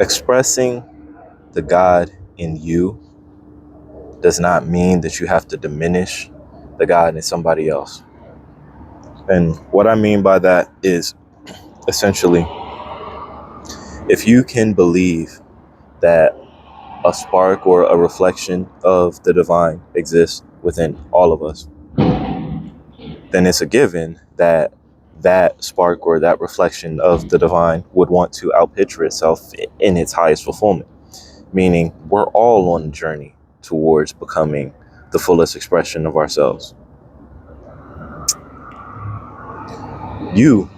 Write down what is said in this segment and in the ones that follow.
Expressing the God in you does not mean that you have to diminish the God in somebody else. And what I mean by that is essentially, if you can believe that a spark or a reflection of the divine exists within all of us, then it's a given that that spark or that reflection of the divine would want to outpicture itself in its highest fulfillment. Meaning, we're all on a journey towards becoming the fullest expression of ourselves. You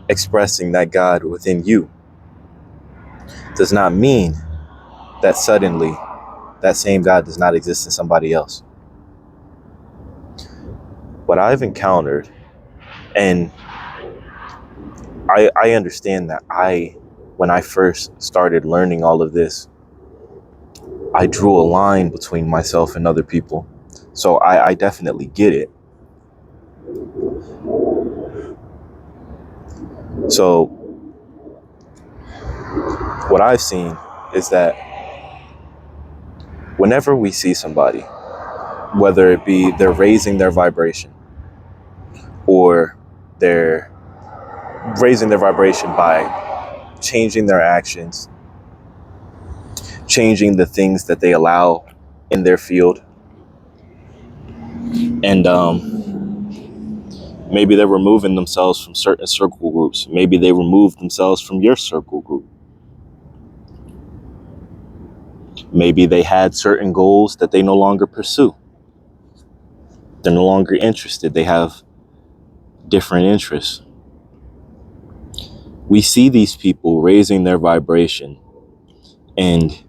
expressing that God within you does not mean that suddenly that same God does not exist in somebody else. What I've encountered, and I understand that when I first started learning all of this, I drew a line between myself and other people. So I definitely get it. So what I've seen is that whenever we see somebody, whether it be they're raising their vibration or they're raising their vibration by changing their actions, changing the things that they allow in their field, and maybe they're removing themselves from certain circle groups. Maybe they remove themselves from your circle group. Maybe they had certain goals that they no longer pursue. They're no longer interested. They have different interests. We see these people raising their vibration, and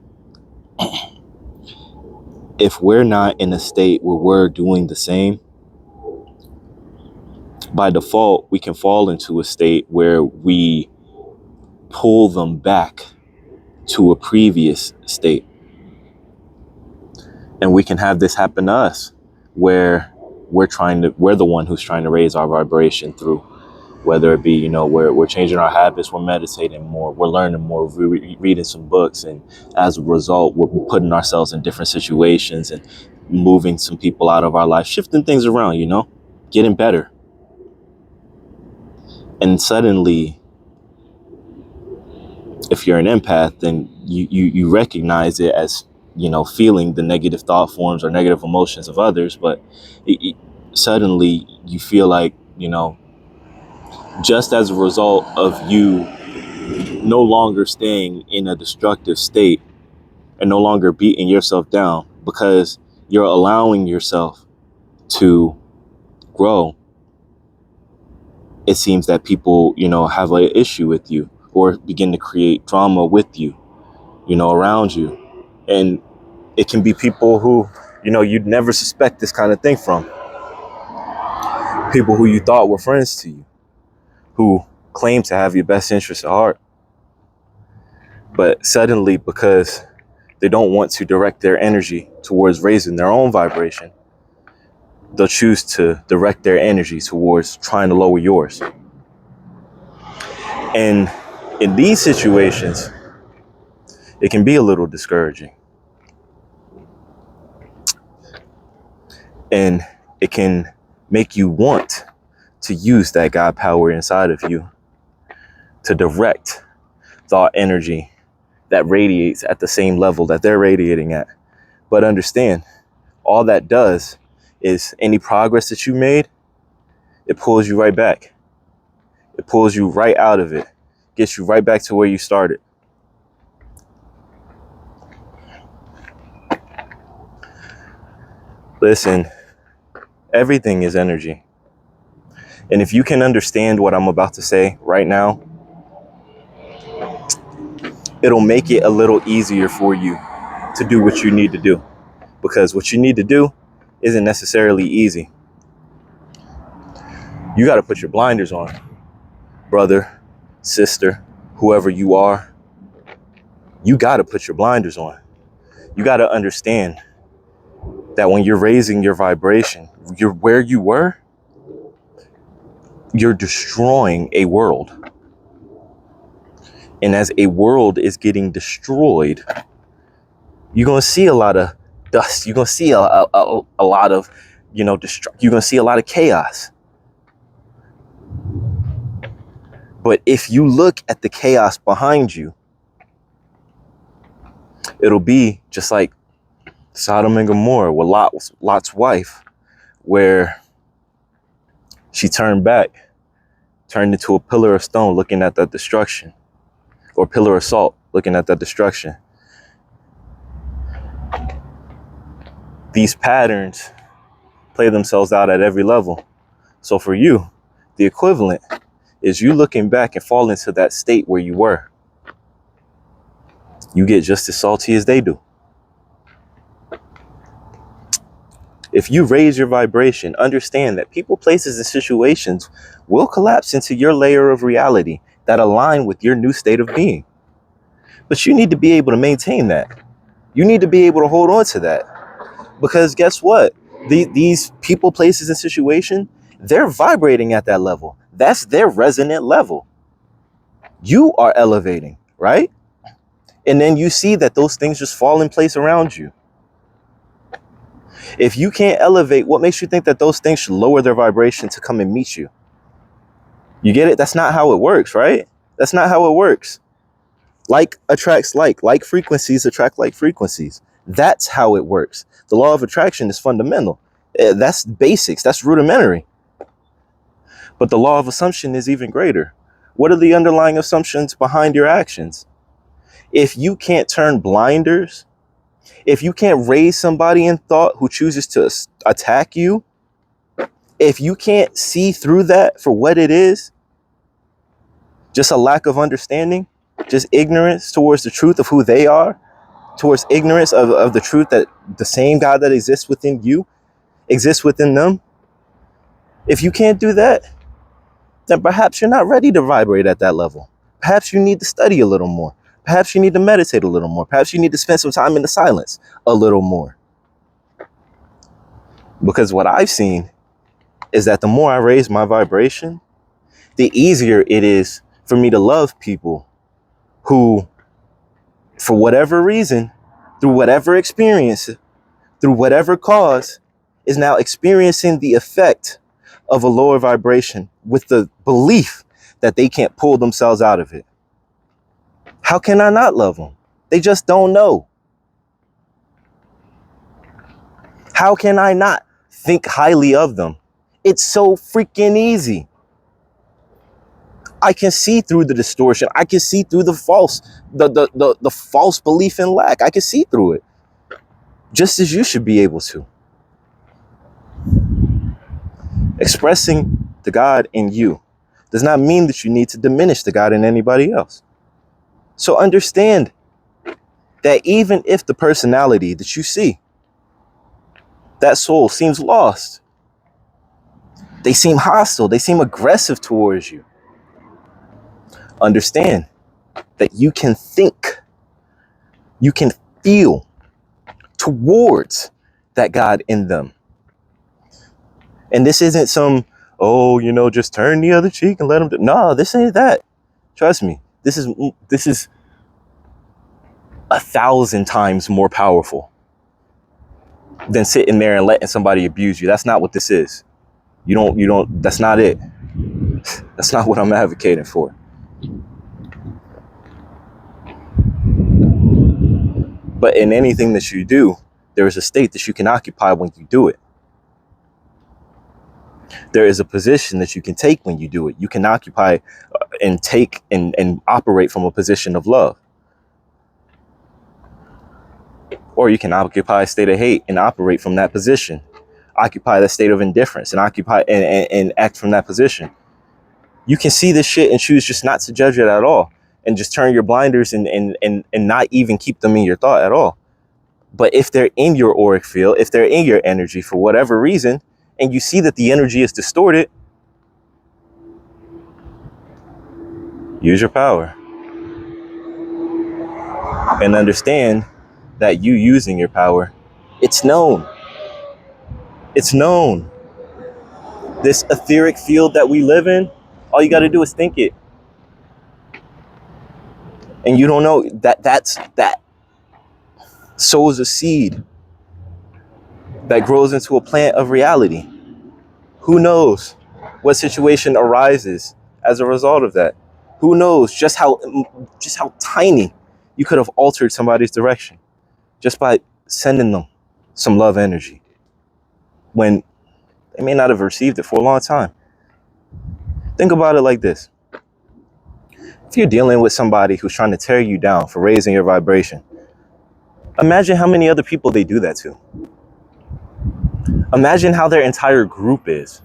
if we're not in a state where we're doing the same, by default, we can fall into a state where we pull them back to a previous state. And we can have this happen to us where we're the one who's trying to raise our vibration through, whether it be, we're changing our habits, we're meditating more, we're learning more, we're reading some books. And as a result, we're putting ourselves in different situations and moving some people out of our life, shifting things around, getting better. And suddenly, if you're an empath, then you recognize it as, feeling the negative thought forms or negative emotions of others. But suddenly you feel like, just as a result of you no longer staying in a destructive state and no longer beating yourself down because you're allowing yourself to grow, it seems that people, have an issue with you or begin to create drama with you, around you. And it can be people who, you'd never suspect this kind of thing from. People who you thought were friends to you, who claim to have your best interests at heart. But suddenly, because they don't want to direct their energy towards raising their own vibration, they'll choose to direct their energy towards trying to lower yours. And in these situations, it can be a little discouraging. And it can make you want to use that God power inside of you to direct thought energy that radiates at the same level that they're radiating at. But understand, all that does is any progress that you made, it pulls you right back. It pulls you right out of it, gets you right back to where you started. Listen, everything is energy. And if you can understand what I'm about to say right now, it'll make it a little easier for you to do what you need to do. Because what you need to do isn't necessarily easy. You got to put your blinders on, brother, sister, whoever you are. You got to put your blinders on. You got to understand that when you're raising your vibration, you're where you were, you're destroying a world. And as a world is getting destroyed, you're going to see a lot of dust. You're going to see a lot of, you're going to see a lot of chaos. But if you look at the chaos behind you, it'll be just like Sodom and Gomorrah with Lot's wife, where she turned back, turned into a pillar of stone looking at that destruction, or pillar of salt looking at that destruction. These patterns play themselves out at every level. So for you, the equivalent is you looking back and fall into that state where you were. You get just as salty as they do. If you raise your vibration, understand that people, places, and situations will collapse into your layer of reality that align with your new state of being. But you need to be able to maintain that. You need to be able to hold on to that. Because guess what? These people, places, and situations, they're vibrating at that level. That's their resonant level. You are elevating, right? And then you see that those things just fall in place around you. If you can't elevate, what makes you think that those things should lower their vibration to come and meet you? You get it? That's not how it works, right? That's not how it works. Like attracts like frequencies attract like frequencies. That's how it works. The law of attraction is fundamental. That's basics. That's rudimentary. But the law of assumption is even greater. What are the underlying assumptions behind your actions? If you can't turn blinders, if you can't raise somebody in thought who chooses to attack you, if you can't see through that for what it is, just a lack of understanding, just ignorance towards the truth of who they are, towards ignorance of the truth that the same God that exists within you exists within them. If you can't do that, then perhaps you're not ready to vibrate at that level. Perhaps you need to study a little more. Perhaps you need to meditate a little more. Perhaps you need to spend some time in the silence a little more. Because what I've seen is that the more I raise my vibration, the easier it is for me to love people who, for whatever reason, through whatever experience, through whatever cause, is now experiencing the effect of a lower vibration with the belief that they can't pull themselves out of it. How can I not love them? They just don't know. How can I not think highly of them? It's so freaking easy. I can see through the distortion. I can see through the false belief in lack. I can see through it. Just as you should be able to. Expressing the God in you does not mean that you need to diminish the God in anybody else. So understand that even if the personality that you see, that soul seems lost, they seem hostile, they seem aggressive towards you, understand that you can think, you can feel towards that God in them. And this isn't some, just turn the other cheek and let them do. No, this ain't that. Trust me, this is 1,000 times more powerful than sitting there and letting somebody abuse you. That's not what this is. That's not it. That's not what I'm advocating for. But in anything that you do, there is a state that you can occupy when you do it. There is a position that you can take when you do it. You can occupy and take and operate from a position of love. Or you can occupy a state of hate and operate from that position. Occupy that state of indifference and occupy and act from that position. You can see this shit and choose just not to judge it at all. And just turn your blinders and not even keep them in your thought at all. But if they're in your auric field, if they're in your energy for whatever reason, and you see that the energy is distorted, use your power. And understand that you using your power, it's known. It's known. This etheric field that we live in, all you got to do is think it. And you don't know that sows a seed that grows into a plant of reality. Who knows what situation arises as a result of that? Who knows just how tiny you could have altered somebody's direction just by sending them some love energy when they may not have received it for a long time. Think about it like this. If you're dealing with somebody who's trying to tear you down for raising your vibration, imagine how many other people they do that to. Imagine how their entire group is.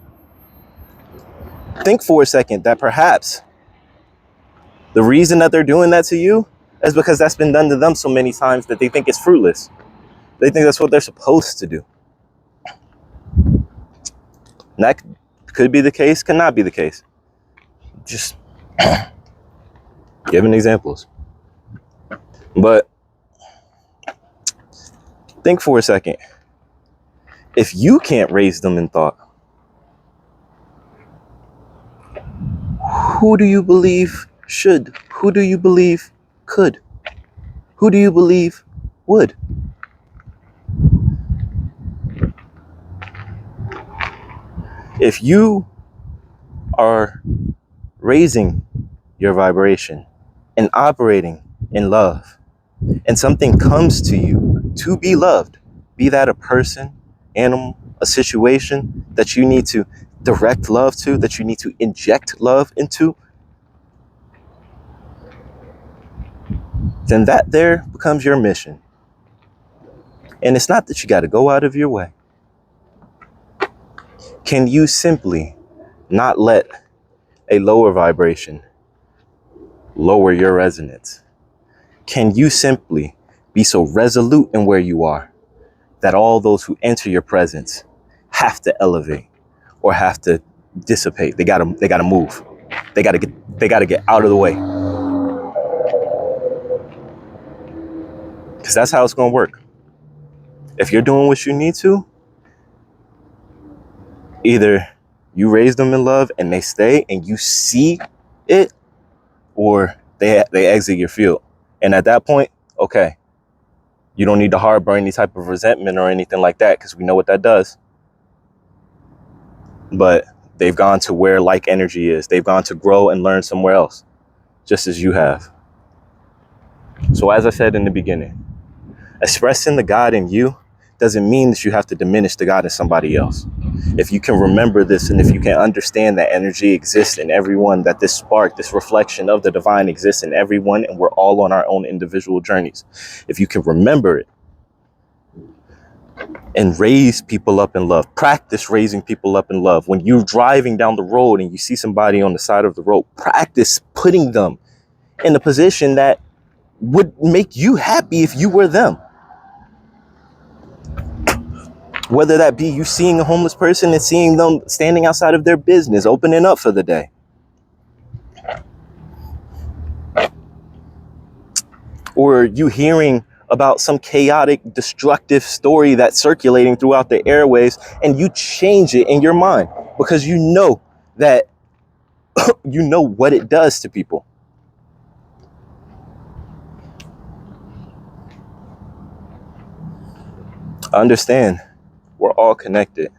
Think for a second that perhaps the reason that they're doing that to you is because that's been done to them so many times that they think it's fruitless. They think that's what they're supposed to do. And that could be the case, cannot be the case. Just giving examples. But think for a second. If you can't raise them in thought, who do you believe should? Who do you believe could? Who do you believe would? If you are raising your vibration and operating in love, and something comes to you to be loved, be that a person, animal, a situation that you need to direct love to, that you need to inject love into, then that there becomes your mission. And it's not that you got to go out of your way. Can you simply not let a lower vibration lower your resonance? Can you simply be so resolute in where you are that all those who enter your presence have to elevate or have to dissipate? They gotta move. They gotta get out of the way. Because that's how it's gonna work. If you're doing what you need to, either you raise them in love and they stay and you see it, or they exit your field. And at that point, okay, you don't need to harbor any type of resentment or anything like that, because we know what that does. But they've gone to where like energy is. They've gone to grow and learn somewhere else, just as you have. So as I said in the beginning, expressing the God in you doesn't mean that you have to diminish the God in somebody else. If you can remember this, and if you can understand that energy exists in everyone, that this spark, this reflection of the divine exists in everyone, and we're all on our own individual journeys. If you can remember it and raise people up in love, practice raising people up in love. When you're driving down the road and you see somebody on the side of the road, practice putting them in a position that would make you happy if you were them. Whether that be you seeing a homeless person and seeing them standing outside of their business, opening up for the day. Or you hearing about some chaotic, destructive story that's circulating throughout the airwaves, and you change it in your mind because you know that you know what it does to people. Understand, we're all connected.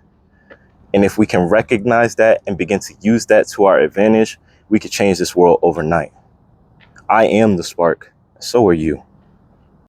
And if we can recognize that and begin to use that to our advantage, we could change this world overnight. I am the spark. So are you.